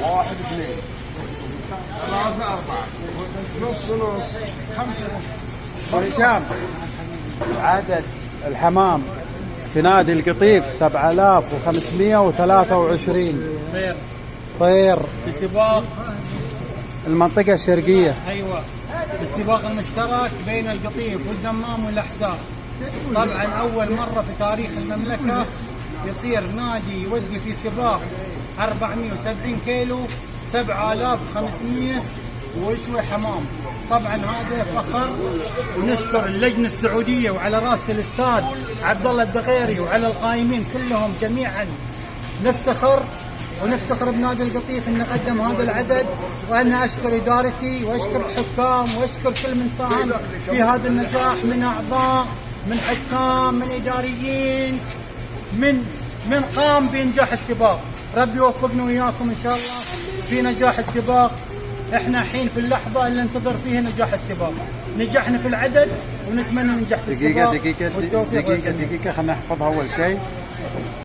واحد اثنين ثلاثة أربعة نص نص خمسة. هشام، عدد الحمام في نادي القطيف 7523 طير طير في سباق. المنطقة الشرقية. ايوه، السباق المشترك بين القطيف والدمام والاحساء. طبعا اول مره في تاريخ المملكه يصير نادي يودي في سباق 470 كيلو 7500 وشوي حمام. طبعا هذا فخر، ونشكر اللجنه السعوديه وعلى راس الاستاذ عبد الله الدغيري وعلى القائمين كلهم جميعا. نفتخر ونفتخر بنادي القطيف انه قدم هذا العدد، وانا اشكر ادارتي واشكر الحكام واشكر كل من ساهم في هذا النجاح، من اعضاء، من حكام، من اداريين، من قام بانجاح السباق. ربي يوفقنا وياكم ان شاء الله في نجاح السباق. احنا الحين في اللحظه اللي ننتظر فيها نجاح السباق. نجحنا في العدد ونتمنى ننجح في السباق. دقيقة خلينا نحفظها اول شيء.